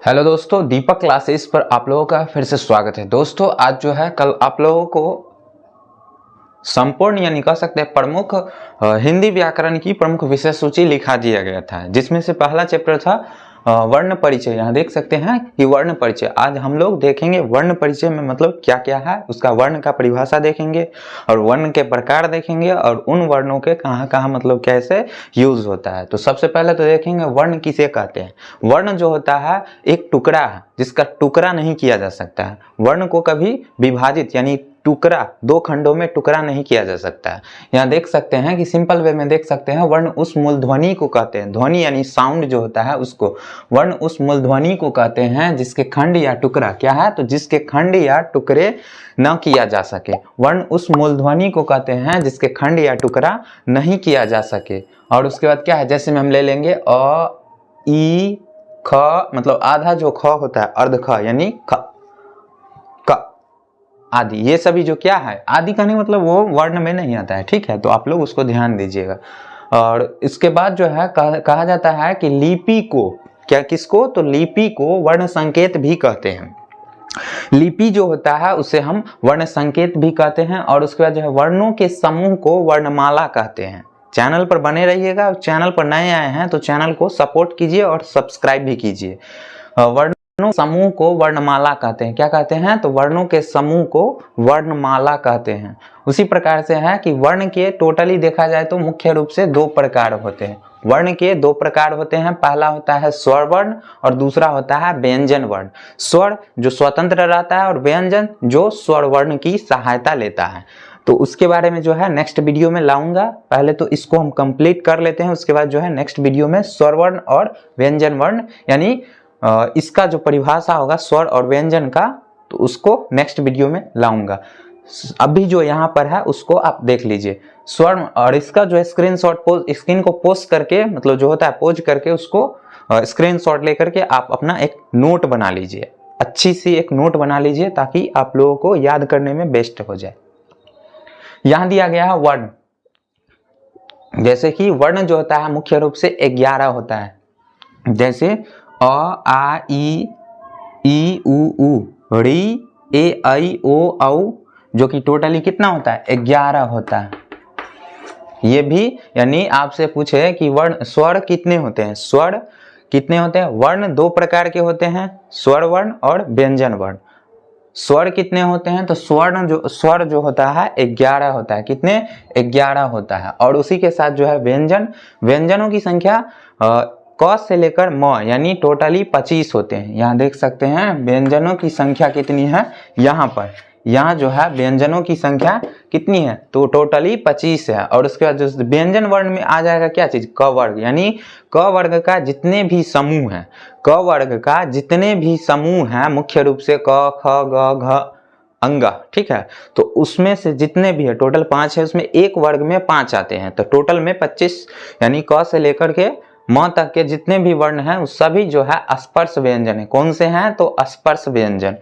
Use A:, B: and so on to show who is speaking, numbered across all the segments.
A: Hello दोस्तों, दीपक classes पर आप लोगों का फिर से स्वागत है। दोस्तों आज जो है कल आप लोगों को संपूर्ण यानी कह सकते हैं प्रमुख हिंदी व्याकरण की प्रमुख विषय सूची लिखा दिया गया था, जिसमें से पहला चैप्टर था वर्ण परिचय। यहाँ देख सकते हैं कि वर्ण परिचय। आज हम लोग देखेंगे वर्ण परिचय में मतलब क्या क्या है, उसका वर्ण का परिभाषा देखेंगे और वर्ण के प्रकार देखेंगे और उन वर्णों के कहाँ कहाँ मतलब कैसे यूज होता है। तो सबसे पहले तो देखेंगे वर्ण किसे कहते हैं। वर्ण जो होता है एक टुकड़ा है जिसका टुकड़ा नहीं किया जा सकता है। वर्ण को कभी विभाजित यानी टुकड़ा दो खंडों में टुकड़ा नहीं किया जा सकता है। यहाँ देख सकते हैं कि सिंपल वे में देख सकते हैं वर्ण उस मूल ध्वनि को कहते हैं, ध्वनि यानी साउंड जो होता है उसको वर्ण उस मूल ध्वनि को कहते हैं जिसके खंड या टुकड़ा क्या है, तो जिसके खंड या टुकड़े न किया जा सके। वर्ण उस मूल ध्वनि को कहते हैं जिसके खंड या टुकड़ा नहीं किया जा सके। और उसके बाद क्या है, जैसे में हम ले लेंगे अ ई ख, मतलब आधा जो ख होता है अर्ध ख यानी ख क आदि, ये सभी जो क्या है आदि कहने मतलब वो वर्ण में नहीं आता है। ठीक है, तो आप लोग उसको ध्यान दीजिएगा। और इसके बाद जो है कहा जाता है कि लिपि को क्या, किसको, तो लिपि को वर्ण संकेत भी कहते हैं। लिपि जो होता है उसे हम वर्ण संकेत भी कहते हैं। और उसके बाद जो है वर्णों के समूह को वर्णमाला कहते हैं। चैनल पर बने रहिएगा। चैनल पर नए आए हैं तो चैनल को सपोर्ट कीजिए और सब्सक्राइब भी कीजिए। वर्णों समूह को वर्णमाला कहते हैं। क्या कहते हैं, तो वर्णों के समूह को वर्णमाला कहते हैं। उसी प्रकार से है कि वर्ण के टोटली देखा जाए तो मुख्य रूप से दो प्रकार होते हैं। वर्ण के दो प्रकार होते हैं। पहला होता है स्वर वर्ण और दूसरा होता है व्यंजन वर्ण। स्वर जो स्वतंत्र रहता है और व्यंजन जो स्वर वर्ण की सहायता लेता है। तो उसके बारे में जो है नेक्स्ट वीडियो में लाऊंगा। पहले तो इसको हम कंप्लीट कर लेते हैं, उसके बाद जो है नेक्स्ट वीडियो में स्वर वर्ण और व्यंजन वर्ण यानी इसका जो परिभाषा होगा स्वर और व्यंजन का, तो उसको नेक्स्ट वीडियो में लाऊंगा। अभी जो यहाँ पर है उसको आप देख लीजिए स्वर। और इसका जो है स्क्रीनशॉट स्क्रीन को पोस्ट करके मतलब जो होता है पोज करके उसको स्क्रीनशॉट लेकर के आप अपना एक नोट बना लीजिए, अच्छी सी एक नोट बना लीजिए ताकि आप लोगों को याद करने में बेस्ट हो जाए। यहाँ दिया गया है वर्ण, जैसे कि वर्ण जो होता है मुख्य रूप से 11 होता है। जैसे अ आ ई उ ऋ ए ऐ ओ औ, जो कि टोटली कितना होता है 11 होता है। ये भी यानी आपसे पूछे कि वर्ण स्वर कितने होते हैं, स्वर कितने होते हैं। वर्ण दो प्रकार के होते हैं, स्वर वर्ण और व्यंजन वर्ण। स्वर कितने होते हैं, तो स्वर जो होता है 11 होता है। कितने 11 होता है। और उसी के साथ जो है व्यंजनों की संख्या क से लेकर म यानी टोटली 25 होते हैं। यहाँ देख सकते हैं व्यंजनों की संख्या कितनी है। यहाँ जो है व्यंजनों की संख्या कितनी है, तो टोटली 25 है। और उसके बाद जो व्यंजन वर्ण में आ जाएगा क्या चीज, क वर्ग, यानी क वर्ग का जितने भी समूह है, क वर्ग का जितने भी समूह है मुख्य रूप से क ख ग घ अंगा, ठीक है, तो उसमें से जितने भी है टोटल 5 है, उसमें एक वर्ग में 5 आते हैं, तो टोटल में 25 यानी क से लेकर के म तक के जितने भी वर्ण हैं उस सभी जो है स्पर्श व्यंजन है। कौन से हैं, तो स्पर्श व्यंजन।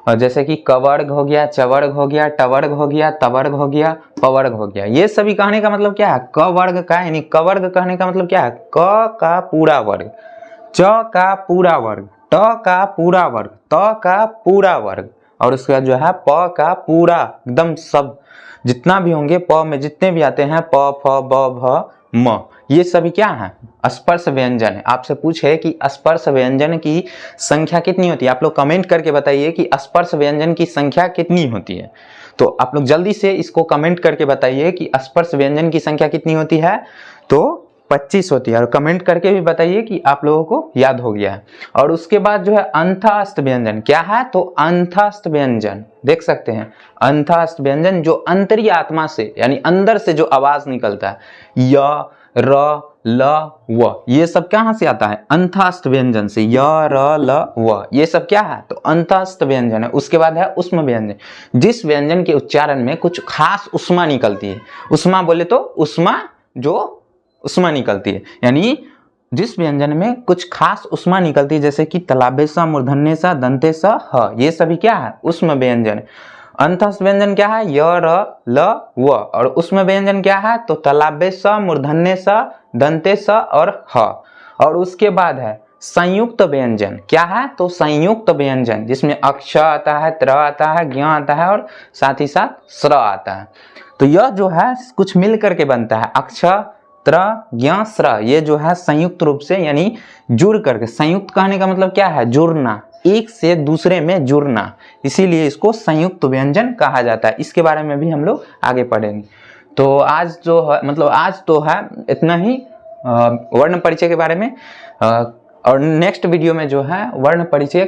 A: और जैसे कि कवर्ग हो गया, चवर्ग हो गया, टवर्ग हो गया, तवर्ग हो गया, पवर्ग हो गया। ये सभी कहने का मतलब क्या है, क वर्ग का यानी कवर्ग कहने का मतलब क्या है, क का पूरा वर्ग, च का पूरा वर्ग, ट का पूरा वर्ग, त का पूरा वर्ग। और उसके बाद जो है प का पूरा एकदम सब जितना भी होंगे, प में जितने भी आते हैं प फ ब भ म, ये सभी क्या है स्पर्श व्यंजन है। आपसे पूछे कि स्पर्श व्यंजन की संख्या कितनी होती है, आप लोग कमेंट करके बताइए कि स्पर्श व्यंजन की संख्या कितनी होती है। तो आप लोग जल्दी से इसको कमेंट करके बताइए कि स्पर्श व्यंजन की संख्या कितनी होती है, तो 25 होती है। और कमेंट करके भी बताइए कि आप लोगों को याद हो गया है। और उसके बाद जो है अंतःस्थ व्यंजन क्या है, तो अंतःस्थ व्यंजन देख सकते हैं। अंतःस्थ व्यंजन जो अंतरीय आत्मा से यानी अंदर से जो आवाज निकलता है, य र ल व, ये सब कहां से आता है, अंतःस्थ व्यंजन से। य र ल व ये सब क्या है, तो अंतःस्थ व्यंजन है। उसके बाद है उष्म व्यंजन, जिस व्यंजन के उच्चारण में कुछ खास उष्मा निकलती है। उष्मा बोले तो उष्मा निकलती है, यानी जिस व्यंजन में कुछ खास उष्मा निकलती है, जैसे कि तलाबेसा, मूर्धन्यसा, दंतेसा, ह, ये सभी क्या है उष्म व्यंजन। अंतःस्थ व्यंजन क्या है, य र ल व। और उष्म व्यंजन क्या है, तो तलाबेसा, मूर्धन्यसा, दंतेसा और ह। और उसके बाद है संयुक्त व्यंजन। क्या है? तो संयुक्त व्यंजन, जिसमें अक्ष आता है, त्र आता है, ज्ञ आता है और साथ ही साथ स्र आता है। तो यह जो है कुछ मिल करके बनता है, अक्ष, त्र, ज्ञ, स्र, ये जो है संयुक्त रूप से यानी जुड़ करके। संयुक्त कहने का मतलब क्या है? जुड़ना, एक से दूसरे में जुड़ना, इसीलिए इसको संयुक्त व्यंजन कहा जाता है। इसके बारे में भी हम लोग आगे पढ़ेंगे। तो आज जो है मतलब आज तो है इतना ही वर्ण परिचय के बारे में, और नेक्स्ट वीडियो में जो है वर्ण परिचय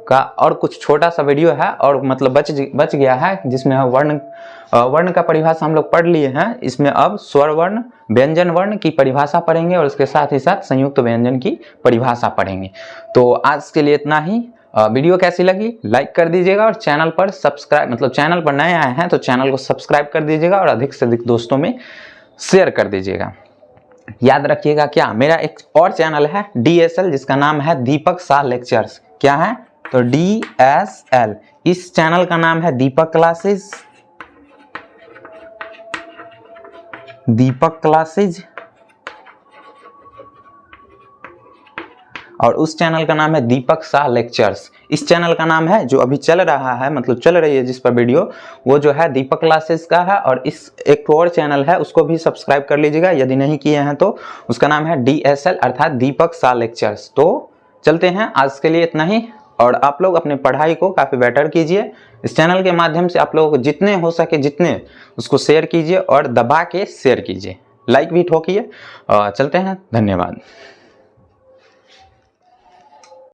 A: का और कुछ छोटा सा वीडियो है और मतलब बच गया है, जिसमें वर्ण का परिभाषा हम लोग पढ़ लिए हैं। इसमें अब स्वर वर्ण, व्यंजन वर्ण की परिभाषा पढ़ेंगे और उसके साथ ही साथ संयुक्त व्यंजन की परिभाषा पढ़ेंगे। तो आज के लिए इतना ही। वीडियो कैसी लगी लाइक कर दीजिएगा और चैनल पर सब्सक्राइब मतलब चैनल पर नए आए हैं तो चैनल को सब्सक्राइब कर दीजिएगा और अधिक से अधिक दोस्तों में शेयर कर दीजिएगा। याद रखिएगा क्या, मेरा एक और चैनल है DSL, जिसका नाम है दीपक शाह लेक्चर्स। क्या है? तो DSL। इस चैनल का नाम है दीपक क्लासेज, दीपक क्लासेज, और उस चैनल का नाम है दीपक शाह लेक्चर्स। इस चैनल का नाम है जो अभी चल रहा है मतलब चल रही है जिस पर वीडियो, वो जो है दीपक क्लासेस का है। और इस एक और चैनल है उसको भी सब्सक्राइब कर लीजिएगा यदि नहीं किए हैं तो। उसका नाम है DSL अर्थात दीपक शाह लेक्चर्स। तो चलते हैं, आज के लिए इतना ही। और आप लोग अपने पढ़ाई को काफ़ी बेटर कीजिए। इस चैनल के माध्यम से आप लोगों को जितने हो सके जितने उसको शेयर कीजिए और दबा के शेयर कीजिए, लाइक भी ठोकिए। चलते हैं, धन्यवाद।